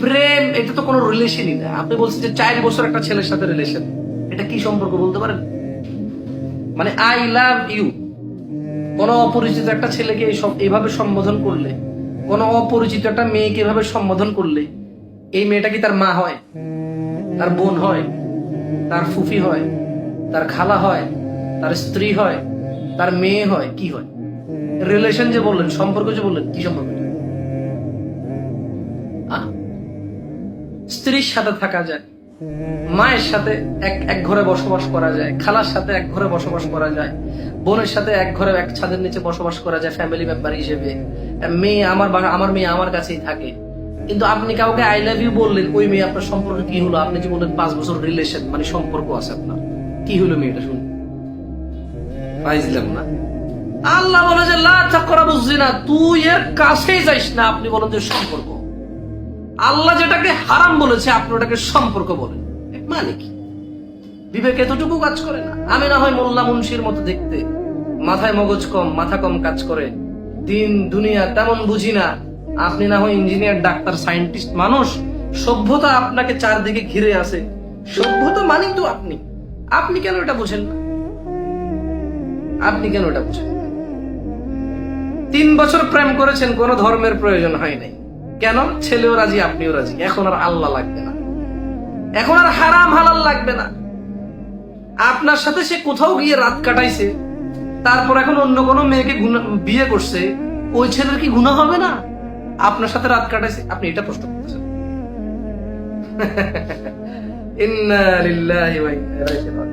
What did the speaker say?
প্রেম এটা তো কোনো রিলেশনই না। আপনি বলছেন যে 4 বছর একটা ছেলের সাথে রিলেশন, এটা কি সম্পর্ক বলতে পারেন? মানে আই লাভ ইউ, কোন অপরিচিত একটা ছেলেকে এইভাবে সম্বোধন করলে, কোন অপরিচিত একটা মেয়েকে এভাবে সম্বোধন করলে, এই মেয়েটা কি তার মা হয়, তার বোন হয়, তার ফুফি হয়, তার খালা হয়, তার স্ত্রী হয়, তার মেয়ে হয়, কি হয়? রিলেশন যে বললেন, সম্পর্ক যে বললেন, কি সম্পর্ক? স্ত্রীর সাথে থাকা যায়, মায়ের সাথে এক ঘরে বসবাস করা যায়, খালার সাথে এক ঘরে বসবাস করা যায়, বোনের সাথে এক ঘরে এক ছাদের নিচে বসবাস করা যায় ফ্যামিলি মেম্বার হিসেবে। মেয়ে আমার মেয়ে আমার কাছেই থাকে। কিন্তু আপনি কাউকে আই লাভ ইউ বললেন, ওই মেয়ে আপনার সম্পর্ক কি হলো? আপনি যে বললেন 5 বছর রিলেশন, মানে সম্পর্ক আছে আপনার, কি হলো মেয়েটা? শুনুন, পাইছিলাম না। আল্লাহ বলে যে লা তাকরাবুজ জিনা, তুই এর কাছেই যাইস না। আপনি বলেন যে সম্পর্ক। আল্লাহ যেটাকে হারাম বলেছে আপনি ওটাকে সম্পর্ক বলেন, মানে কি? বিবেক এতটুকু কাজ করে না? আমি না হয় মোল্লা মুন্সির মতো দেখতে, মাথায় মগজ কম, মাথা কম কাজ করে, দিন দুনিয়া তেমন বুঝি না। আপনি না হয় ইঞ্জিনিয়ার, ডাক্তার, সায়েন্টিস্ট মানুষ, সভ্যতা আপনাকে চারদিকে ঘিরে আছে। সভ্যতা মানি তো আপনি। আপনি কেন এটা বুঝেন না? আপনি কেন এটা বুঝেন? 3 বছর প্রেম করেছেন, কোন ধর্মের প্রয়োজন হয় নাই। কেন? ছেলেও রাজি, আপনিও রাজি। এখন আর আল্লাহ লাগবে না, এখন আর হারাম হালাল লাগবে না। আপনার সাথে সে কোথাও গিয়ে রাত কাটাইছে, তারপর এখন অন্য কোনো মেয়েকে বিয়ে করছে, ওই ছেলের কি গুনাহ হবে না? আপনার সাথে রাত কাটাইছে, আপনি এটা প্রশ্ন করতেছেন। ইন্না লিল্লাহি ওয়া ইন্না ইলাইহি রাজিউন।